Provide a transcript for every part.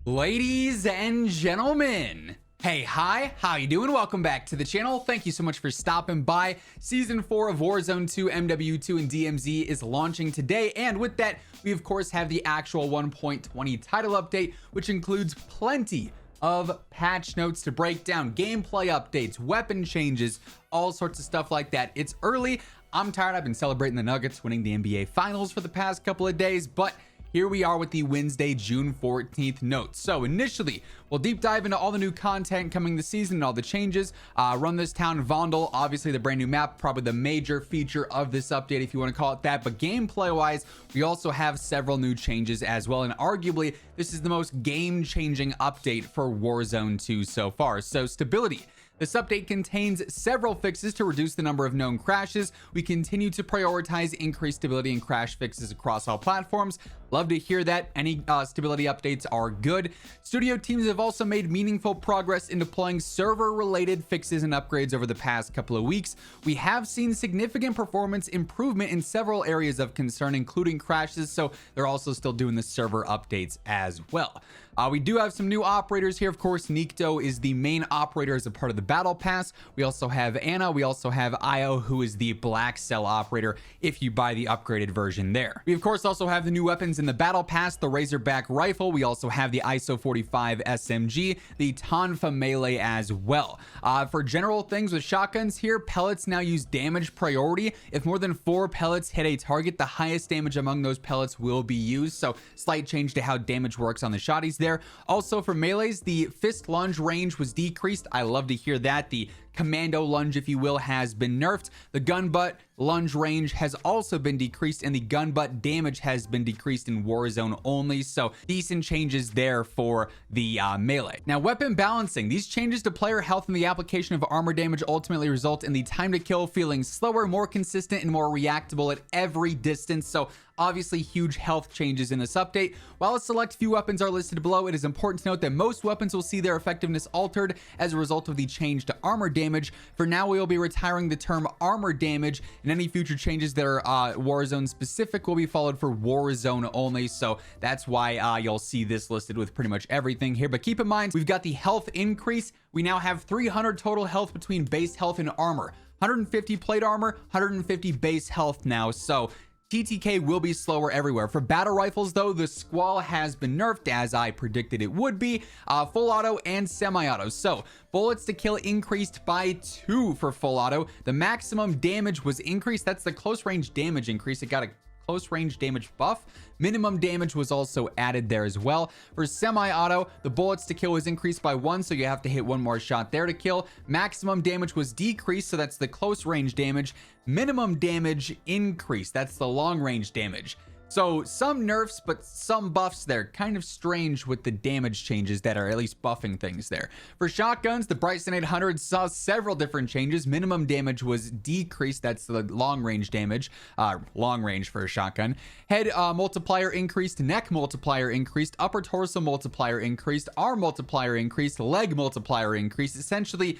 Ladies and gentlemen, hey, hi, how you doing? Welcome back to the channel. Thank you so much for stopping by. Season 4 of Warzone 2, MW2, and DMZ is launching today, and with that, we of course have the actual 1.20 title update, which includes plenty of patch notes to break down, gameplay updates, weapon changes, all sorts of stuff like that. It's early. I'm tired. I've been celebrating the Nuggets winning the NBA Finals for the past couple of days, but here we are with the Wednesday, June 14th notes. So initially, we'll deep dive into all the new content coming this season and all the changes. Run This Town Vondel, obviously the brand new map, probably the major feature of this update, if you want to call it that. But gameplay-wise, we also have several new changes as well. And arguably, this is the most game-changing update for Warzone 2 so far. So stability. This update contains several fixes to reduce the number of known crashes. We continue to prioritize increased stability and crash fixes across all platforms. Love to hear that. Any stability updates are good. Studio teams have also made meaningful progress in deploying server-related fixes and upgrades over the past couple of weeks. We have seen significant performance improvement in several areas of concern, including crashes, so they're also still doing the server updates as well. We do have some new operators here. Of course, Nikto is the main operator as a part of the battle pass. We also have Anna. We also have Io, who is the black cell operator if you buy the upgraded version there. We of course also have the new weapons in the battle pass, the Razorback rifle. We also have the ISO 45 SMG, the Tonfa melee as well. For general things with shotguns here, pellets now use damage priority. If more than 4 pellets hit a target, the highest damage among those pellets will be used. So slight change to how damage works on the shotties there. Also for melees, the fist lunge range was decreased. I love to hear that. The commando lunge, if you will, has been nerfed. The gun butt lunge range has also been decreased, and the gun butt damage has been decreased in Warzone only. So decent changes there for the melee. Now, weapon balancing. These changes to player health and the application of armor damage ultimately result in the time to kill feeling slower, more consistent, and more reactable at every distance. So obviously huge health changes in this update. While a select few weapons are listed below, it is important to note that most weapons will see their effectiveness altered as a result of the change to armor damage. For now, we will be retiring the term armor damage, and any future changes that are Warzone specific will be followed for Warzone only. So that's why you'll see this listed with pretty much everything here. But keep in mind, we've got the health increase. We now have 300 total health between base health and armor. 150 plate armor, 150 base health now. So TTK will be slower everywhere. For battle rifles, though, the Squall has been nerfed, as I predicted it would be. Full auto and semi-auto. So bullets to kill increased by 2 for full auto. The maximum damage was increased. That's the close range damage increase. It got a close range damage buff. Minimum damage was also added there as well. For semi-auto, the bullets to kill was increased by 1, so you have to hit 1 more shot there to kill. Maximum damage was decreased, so that's the close range damage. Minimum damage increased, that's the long range damage. So some nerfs, but some buffs there. Kind of strange with the damage changes that are at least buffing things there. For shotguns, the Bryson 800 saw several different changes. Minimum damage was decreased. That's the long range damage. Long range for a shotgun. Head multiplier increased. Neck multiplier increased. Upper torso multiplier increased. Arm multiplier increased. Leg multiplier increased. Essentially,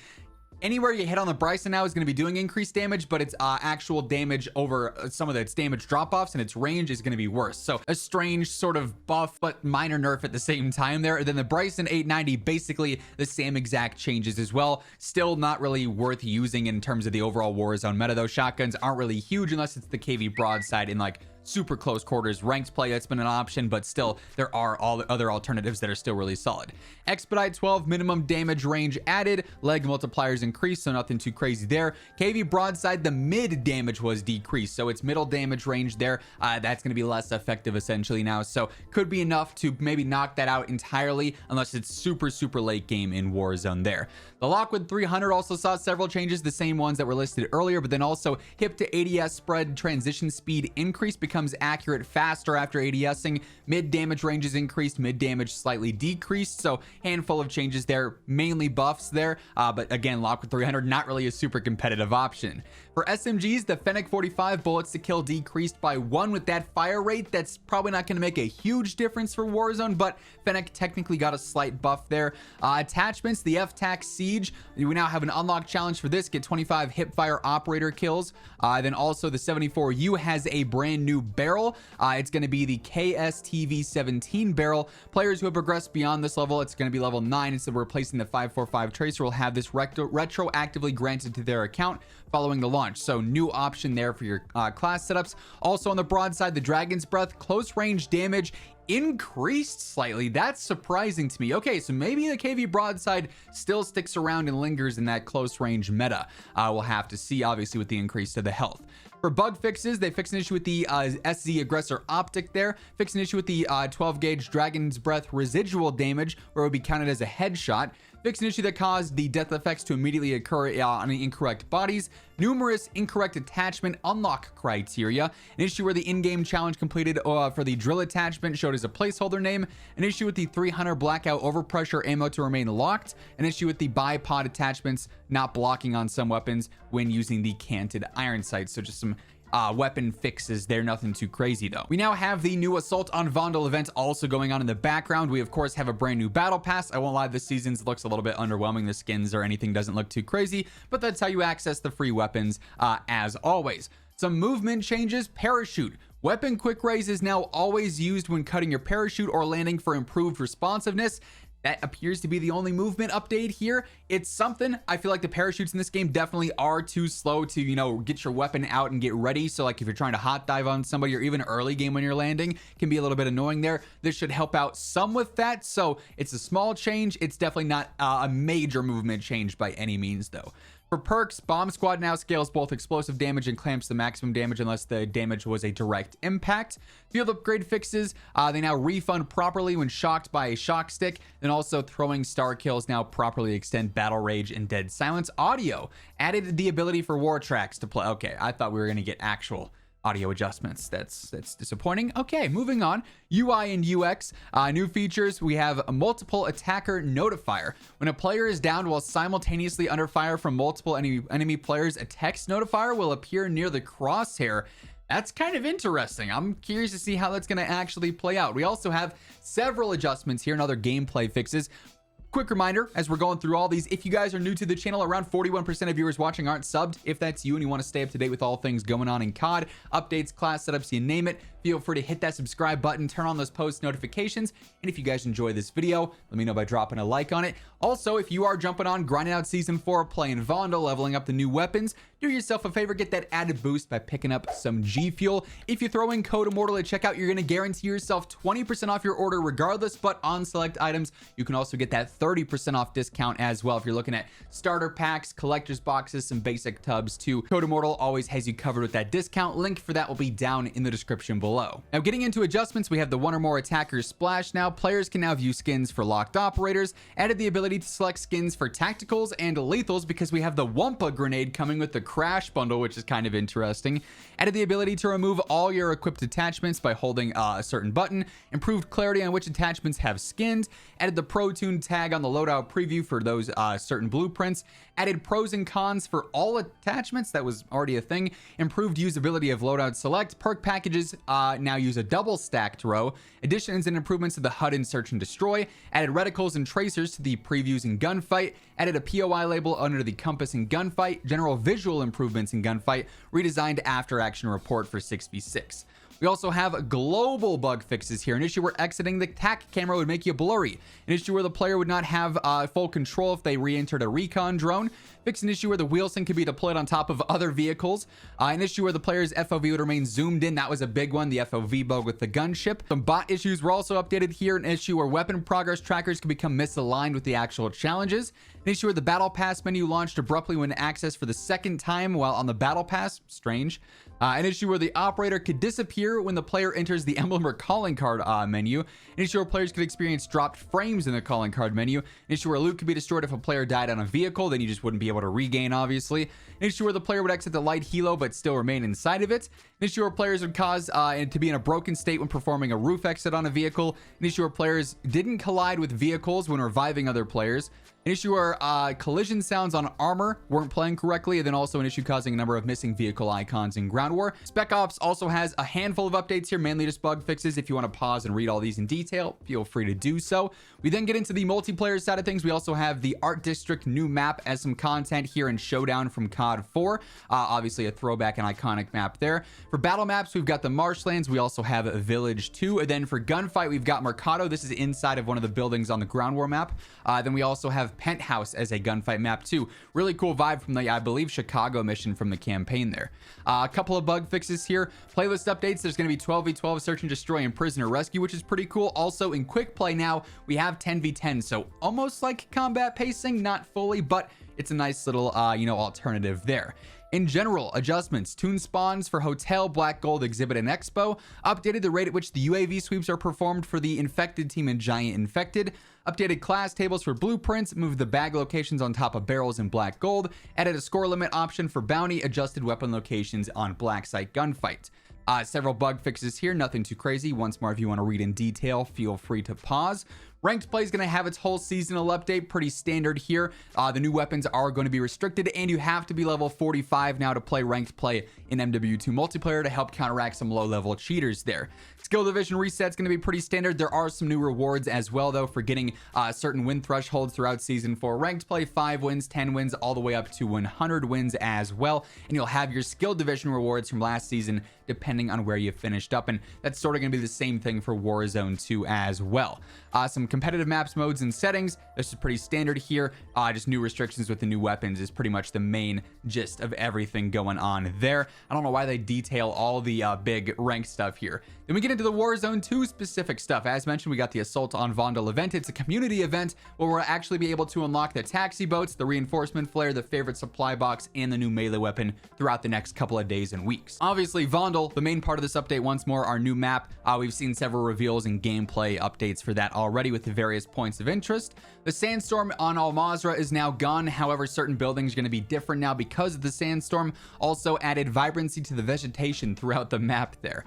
anywhere you hit on the Bryson now is going to be doing increased damage, but its actual damage over some of its damage drop-offs and its range is going to be worse. So a strange sort of buff, but minor nerf at the same time there. Then the Bryson 890, basically the same exact changes as well. Still not really worth using in terms of the overall Warzone meta, though. Shotguns aren't really huge unless it's the KV broadside in like super close quarters. Ranked play, that's been an option, but still there are all the other alternatives that are still really solid. Expedite 12, minimum damage range added. Leg multipliers increased, so nothing too crazy there. KV broadside, the mid damage was decreased, so its middle damage range there, that's going to be less effective essentially now, so could be enough to maybe knock that out entirely unless it's super late game in Warzone there. The Lockwood 300 also saw several changes, the same ones that were listed earlier, but then also hip to ADS spread transition speed increase becomes accurate faster after ADSing. Mid damage range is increased, mid damage slightly decreased, so handful of changes there, mainly buffs there, but again, Lockwood 300 not really a super competitive option. For SMGs, the Fennec 45 bullets to kill decreased by 1 with that fire rate. That's probably not going to make a huge difference for Warzone, but Fennec technically got a slight buff there. Attachments, the F-Tac Siege, we now have an unlock challenge for this. Get 25 hipfire operator kills. Then also the 74U has a brand new barrel. It's going to be the KSTV-17 barrel. Players who have progressed beyond this level, it's going to be level 9. Instead of replacing the 545 tracer, will have this retroactively granted to their account following the launch. So new option there for your class setups. Also on the broadside, the Dragon's Breath close range damage increased slightly. That's surprising to me. Okay, so maybe the KV broadside still sticks around and lingers in that close range meta. We'll have to see, obviously, with the increase to the health. For bug fixes, they fixed an issue with the SZ Aggressor Optic there, fixed an issue with the 12 gauge Dragon's Breath residual damage, where it would be counted as a headshot, fixed an issue that caused the death effects to immediately occur on incorrect bodies, numerous incorrect attachment unlock criteria, an issue where the in-game challenge completed for the drill attachment showed as a placeholder name, an issue with the 300 blackout overpressure ammo to remain locked, an issue with the bipod attachments not blocking on some weapons when using the canted iron sights. So just some weapon fixes there, nothing too crazy though. We now have the new Assault on Vondel event also going on in the background. We of course have a brand new battle pass. I won't lie, this season's looks a little bit underwhelming. The skins or anything doesn't look too crazy, but that's how you access the free weapons as always. Some movement changes. Parachute. Weapon quick raise is now always used when cutting your parachute or landing for improved responsiveness. That appears to be the only movement update here. It's something. I feel like the parachutes in this game definitely are too slow to, you know, get your weapon out and get ready. So like if you're trying to hot dive on somebody or even early game when you're landing, can be a little bit annoying there. This should help out some with that. So it's a small change. It's definitely not a major movement change by any means though. For perks, Bomb Squad now scales both explosive damage and clamps the maximum damage unless the damage was a direct impact. Field upgrade fixes, they now refund properly when shocked by a shock stick, and also throwing star kills now properly extend battle rage and dead silence. Audio added the ability for war tracks to play. Okay, I thought we were going to get actual audio adjustments. That's disappointing. Okay, moving on. UI and UX, new features. We have a multiple attacker notifier. When a player is downed while simultaneously under fire from multiple enemy players, a text notifier will appear near the crosshair. That's kind of interesting. I'm curious to see how that's going to actually play out. We also have several adjustments here and other gameplay fixes. Quick reminder, as we're going through all these, if you guys are new to the channel, around 41% of viewers watching aren't subbed. If that's you and you want to stay up to date with all things going on in COD, updates, class setups, you name it, feel free to hit that subscribe button, turn on those post notifications, and if you guys enjoy this video, let me know by dropping a like on it. Also, if you are jumping on, grinding out Season 4, playing Vondel, leveling up the new weapons, do yourself a favor, get that added boost by picking up some G Fuel. If you throw in code Immortal at checkout, you're going to guarantee yourself 20% off your order regardless, but on select items, you can also get that 30% off discount as well. If you're looking at starter packs, collector's boxes, some basic tubs too, code Immortal always has you covered with that discount. Link for that will be down in the description below. Now getting into adjustments, we have the one or more attackers splash now. Players can now view skins for locked operators, added the ability to select skins for tacticals and lethals because we have the Wumpa grenade coming with the crash bundle, which is kind of interesting. Added the ability to remove all your equipped attachments by holding a certain button, improved clarity on which attachments have skins, added the Pro Tune tag on the loadout preview for those certain blueprints, added pros and cons for all attachments, that was already a thing, improved usability of loadout select, perk packages now use a double stacked row, additions and improvements to the HUD in search and destroy, added reticles and tracers to the previews in gunfight, added a POI label under the compass in gunfight, general visual improvements in gunfight, redesigned after action report for 6v6. We also have global bug fixes here. An issue where exiting the TAC camera would make you blurry. An issue where the player would not have full control if they re-entered a recon drone. Fix an issue where the wheel sync could be deployed on top of other vehicles. An issue where the player's FOV would remain zoomed in. That was a big one, the FOV bug with the gunship. Some bot issues were also updated here. An issue where weapon progress trackers could become misaligned with the actual challenges. An issue where the battle pass menu launched abruptly when accessed for the second time while on the battle pass. Strange. An issue where the operator could disappear when the player enters the emblem or calling card menu. An issue where players could experience dropped frames in the calling card menu. An issue where loot could be destroyed if a player died on a vehicle, then you just wouldn't be able to regain, obviously. An issue where the player would exit the light helo but still remain inside of it. An issue where players would cause to be in a broken state when performing a roof exit on a vehicle. An issue where players didn't collide with vehicles when reviving other players. An issue where collision sounds on armor weren't playing correctly, and then also an issue causing a number of missing vehicle icons in Ground War. Spec Ops also has a handful of updates here, mainly just bug fixes. If you want to pause and read all these in detail, feel free to do so. We then get into the multiplayer side of things. We also have the Art District new map as some content here in Showdown from COD 4. Obviously a throwback and iconic map there. For battle maps, we've got the Marshlands. We also have Village 2. And then for gunfight, we've got Mercado. This is inside of one of the buildings on the Ground War map. Then we also have Penthouse as a gunfight map too. Really cool vibe from the, I believe, Chicago mission from the campaign there. A couple of bug fixes here. Playlist updates. There's going to be 12v12 search and destroy and prisoner rescue, which is pretty cool. Also in quick play now, we have 10v10. So almost like combat pacing, not fully, but it's a nice little, alternative there. In general, adjustments: tune spawns for Hotel, Black Gold, Exhibit, and Expo. Updated the rate at which the UAV sweeps are performed for the Infected team and Giant Infected. Updated class tables for blueprints. Moved the bag locations on top of barrels in Black Gold. Added a score limit option for bounty. Adjusted weapon locations on Black Site Gunfight. Several bug fixes here, nothing too crazy. Once more, if you want to read in detail, feel free to pause. Ranked play is going to have its whole seasonal update, pretty standard here. The new weapons are going to be restricted, and you have to be level 45 now to play ranked play in MW2 multiplayer to help counteract some low-level cheaters there. Skill division reset is going to be pretty standard. There are some new rewards as well, though, for getting certain win thresholds throughout Season 4. Ranked play, 5 wins, 10 wins, all the way up to 100 wins as well. And you'll have your skill division rewards from last season, depending on where you finished up. And that's sort of going to be the same thing for Warzone 2 as well. Some competitive maps, modes, and settings. This is pretty standard here. Just new restrictions with the new weapons is pretty much the main gist of everything going on there. I don't know why they detail all the big ranked stuff here. Then we get into the Warzone 2 specific stuff. As mentioned, we got the Assault on Vondel event. It's a community event where we'll actually be able to unlock the taxi boats, the reinforcement flare, the favorite supply box, and the new melee weapon throughout the next couple of days and weeks. Obviously, Vondel, the main part of this update, once more, our new map. We've seen several reveals and gameplay updates for that already with the various points of interest. The sandstorm on Al Mazrah is now gone. However, certain buildings are going to be different now because of the sandstorm. Also added vibrancy to the vegetation throughout the map there.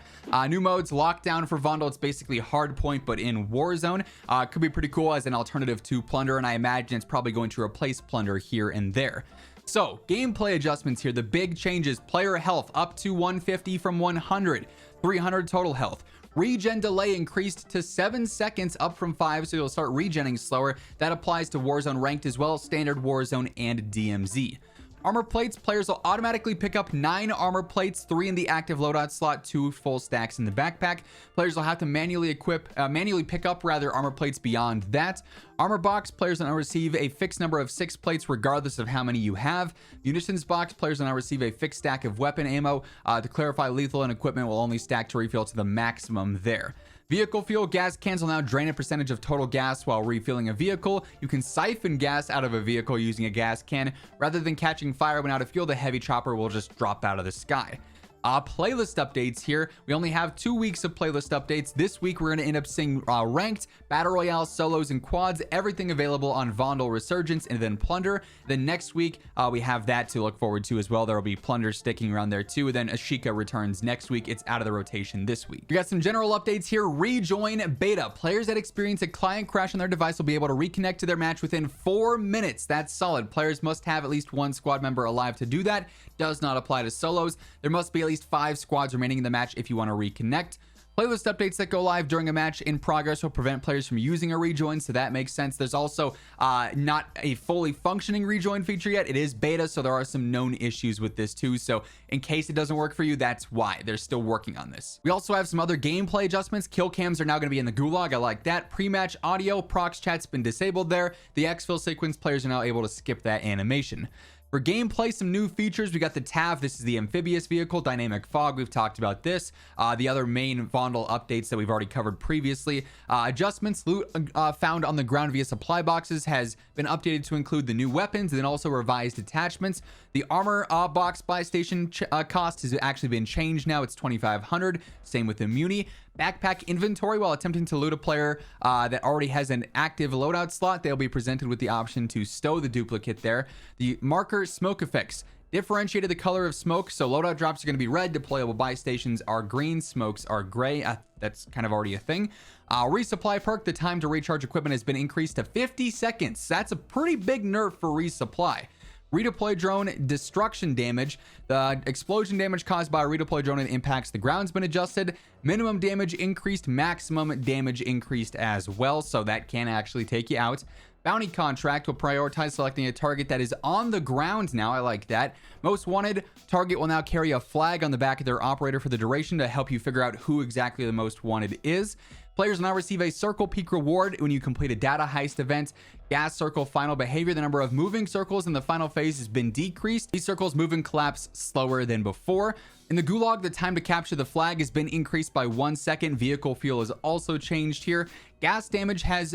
New modes, lockdown for Vondel. It's basically hardpoint, but in Warzone. Could be pretty cool as an alternative to Plunder, and I imagine it's probably going to replace Plunder here and there. So, gameplay adjustments here. The big changes: player health up to 150 from 100, 300 total health. Regen delay increased to 7 seconds, up from 5, so you'll start regenning slower. That applies to Warzone Ranked as well, Standard, Warzone, and DMZ. Armor plates, players will automatically pick up 9 armor plates, 3 in the active loadout slot, 2 full stacks in the backpack. Players will have to manually pick up armor plates beyond that. Armor box, players will now receive a fixed number of 6 plates regardless of how many you have. Munitions box, players will now receive a fixed stack of weapon ammo. To clarify, lethal and equipment will only stack to refill to the maximum there. Vehicle fuel, gas cans will now drain a percentage of total gas while refueling a vehicle. You can siphon gas out of a vehicle using a gas can. Rather than catching fire when out of fuel, the heavy chopper will just drop out of the sky. Playlist updates here. We only have 2 weeks of playlist updates. This week, we're going to end up seeing ranked, battle royale, solos, and quads. Everything available on Vondel Resurgence and then Plunder. Then next week, we have that to look forward to as well. There will be Plunder sticking around there too. Then Ashika returns next week. It's out of the rotation this week. We got some general updates here. Rejoin beta. Players that experience a client crash on their device will be able to reconnect to their match within 4 minutes. That's solid. Players must have at least 1 squad member alive to do that. Does not apply to solos. There must be at least 5 squads remaining in the match if you want to reconnect. Playlist updates that go live during a match in progress will prevent players from using a rejoin, so that makes sense. There's also not a fully functioning rejoin feature yet. It is beta, so there are some known issues with this too. So in case it doesn't work for you, that's why. They're still working on this. We also have some other gameplay adjustments. Kill cams are now going to be in the gulag. I like that. Pre-match audio, prox chat's been disabled there. The exfil sequence, players are now able to skip that animation. For gameplay, some new features. We got the TAV. This is the amphibious vehicle. Dynamic fog. We've talked about this. The other main Vondel updates that we've already covered previously. Adjustments. Loot found on the ground via supply boxes has been updated to include the new weapons and then also revised attachments. The armor box buy station cost has actually been changed now. It's 2,500. Same with the Muni. Backpack inventory. While attempting to loot a player that already has an active loadout slot, they'll be presented with the option to stow the duplicate there. The marker smoke effects. differentiated the color of smoke, so loadout drops are going to be red, deployable buy stations are green, smokes are gray. That's kind of already a thing. Resupply perk, the time to recharge equipment has been increased to 50 seconds. That's a pretty big nerf for resupply. Redeploy drone destruction damage. The explosion damage caused by a redeploy drone and impacts the ground's been adjusted. Minimum damage increased, maximum damage increased as well, so that can actually take you out. Bounty contract will prioritize selecting a target that is on the ground now. I like that. Most wanted target will now carry a flag on the back of their operator for the duration to help you figure out who exactly the most wanted is. Players now receive a circle peak reward when you complete a data heist event. Gas circle final behavior. The number of moving circles in the final phase has been decreased. These circles move and collapse slower than before. In the gulag, the time to capture the flag has been increased by 1 second. Vehicle fuel is also changed here. Gas damage has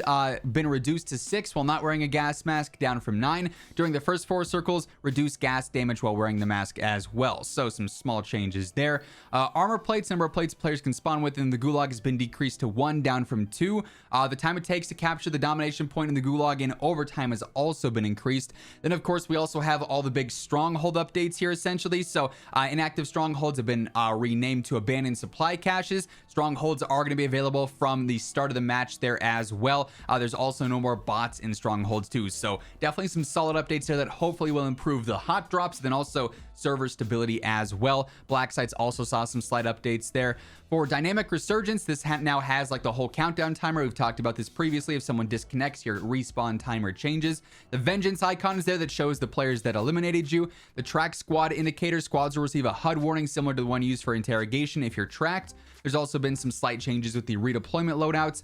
been reduced to 6 while not wearing a gas mask, down from 9. During the first 4 circles, reduce gas damage while wearing the mask as well. So some small changes there. Armor plates, number of plates players can spawn with in the gulag has been decreased to 1, down from 2. The time it takes to capture the domination point in the gulag in overtime has also been increased. Then of course we also have all the big stronghold updates here essentially. So inactive strongholds have been renamed to abandoned supply caches. Strongholds are going to be available from the start of the match there as well. There's also no more bots in strongholds too, so definitely some solid updates there that hopefully will improve the hot drops, then also server stability as well. Black sites also saw some slight updates there. For dynamic resurgence, this now has like the whole countdown timer. We've talked about this previously. If someone disconnects, your respawn timer changes. The vengeance icon is there that shows the players that eliminated you. The track squad indicator, squads will receive a HUD warning similar to the one used for interrogation if you're tracked. There's also been some slight changes with the redeployment loadouts.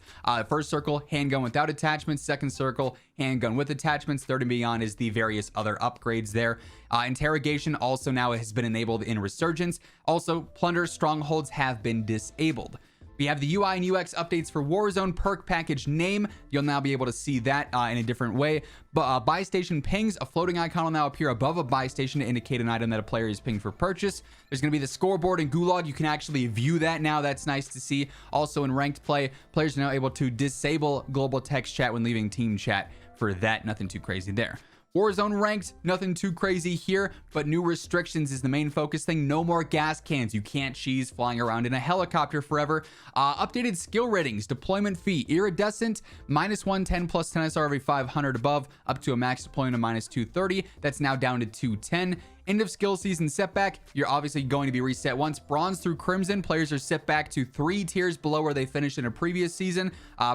First circle, handgun without attachments. Second circle, handgun with attachments. Third and beyond is the various other upgrades there. Interrogation also now has been enabled in Resurgence. Also, plunder strongholds have been disabled. We have the UI and UX updates for Warzone perk package name. You'll now be able to see that in a different way. But buy station pings, a floating icon will now appear above a buy station to indicate an item that a player is pinged for purchase. There's going to be the scoreboard and gulag. You can actually view that now. That's nice to see. Also in ranked play, players are now able to disable global text chat when leaving team chat. For that, nothing too crazy there. Warzone ranked, nothing too crazy here, but new restrictions is the main focus thing. No more gas cans. You can't cheese flying around in a helicopter forever. Updated skill ratings, deployment fee, iridescent, -110 plus 10 SR every 500 above, up to a max deployment of -230. That's now down to 210. End of skill season setback, you're obviously going to be reset once. Bronze through Crimson, players are set back to 3 tiers below where they finished in a previous season.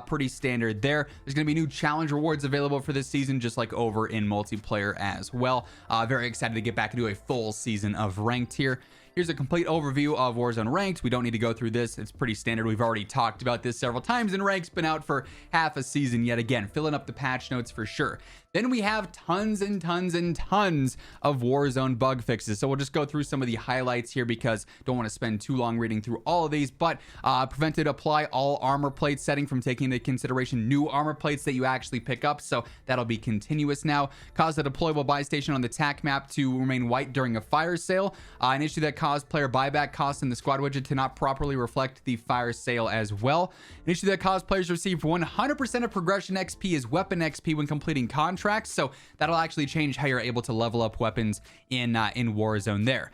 Pretty standard there. There's going to be new challenge rewards available for this season, just like over in multiplayer as well. Very excited to get back into a full season of ranked here. Here's a complete overview of Warzone Ranked. We don't need to go through this. It's pretty standard. We've already talked about this several times, and Ranked's been out for half a season yet again, filling up the patch notes for sure. Then we have tons and tons and tons of Warzone bug fixes. So we'll just go through some of the highlights here because don't want to spend too long reading through all of these, but prevented apply all armor plate setting from taking into consideration new armor plates that you actually pick up. So that'll be continuous now. Caused a deployable buy station on the TAC map to remain white during a fire sale. An issue that caused player buyback costs in the squad widget to not properly reflect the fire sale as well. An issue that caused players to receive 100% of progression XP as weapon XP when completing contracts. So that'll actually change how you're able to level up weapons in Warzone there.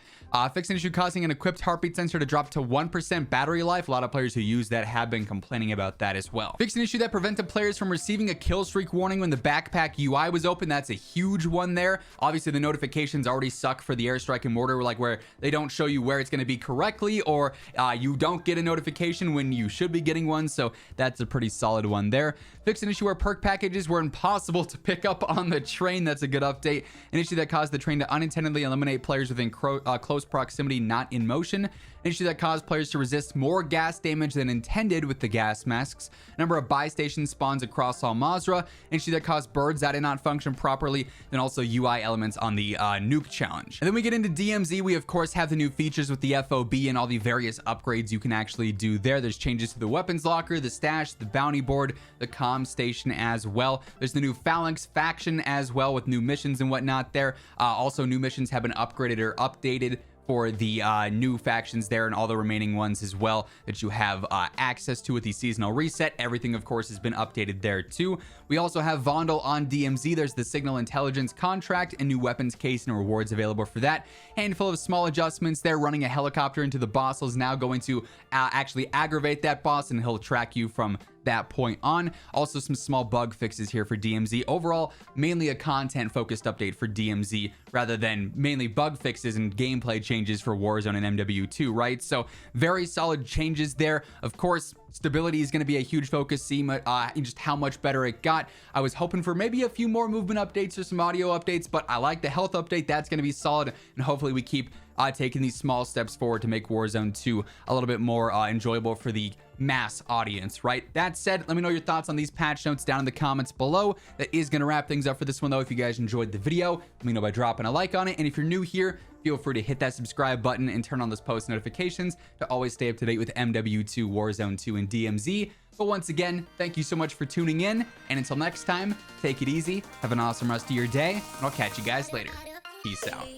Fix an issue causing an equipped heartbeat sensor to drop to 1% battery life. A lot of players who use that have been complaining about that as well. Fix an issue that prevented players from receiving a kill streak warning when the backpack UI was open. That's a huge one there. Obviously, the notifications already suck for the airstrike and mortar, like where they don't show you where it's going to be correctly, or you don't get a notification when you should be getting one. So that's a pretty solid one there. Fix an issue where perk packages were impossible to pick up on the train. That's a good update. An issue that caused the train to unintentionally eliminate players within close proximity, not in motion. An issue that caused players to resist more gas damage than intended with the gas masks. Number of buy stations spawns across all Mazra. An issue that caused birds that did not function properly. Then also UI elements on the nuke challenge. And then we get into DMZ. We of course have the new features with the FOB and all the various upgrades you can actually do there. There's changes to the weapons locker, the stash, the bounty board, the comm station as well. There's the new Phalanx faction as well with new missions and whatnot there. Also new missions have been upgraded or updated for the new factions there and all the remaining ones as well that you have access to with the seasonal reset. Everything, of course, has been updated there too. We also have Vondel on DMZ. There's the signal intelligence contract and new weapons case and rewards available for that. Handful of small adjustments there. Running a helicopter into the boss is now going to actually aggravate that boss, and he'll track you from that point on. Also some small bug fixes here for DMZ. Overall, mainly a content focused update for DMZ rather than mainly bug fixes and gameplay changes for Warzone and MW2, right? So very solid changes there. Of course, stability is going to be a huge focus, seeing just how much better it got. I was hoping for maybe a few more movement updates or some audio updates, but I like the health update. That's going to be solid, and hopefully we keep taking these small steps forward to make Warzone 2 a little bit more enjoyable for the mass audience, right? That said, let me know your thoughts on these patch notes down in the comments below. That is going to wrap things up for this one, though. If you guys enjoyed the video, let me know by dropping a like on it. And if you're new here, feel free to hit that subscribe button and turn on those post notifications to always stay up to date with MW2, Warzone 2, and DMZ. But once again, thank you so much for tuning in. And until next time, take it easy, have an awesome rest of your day, and I'll catch you guys later. Peace out.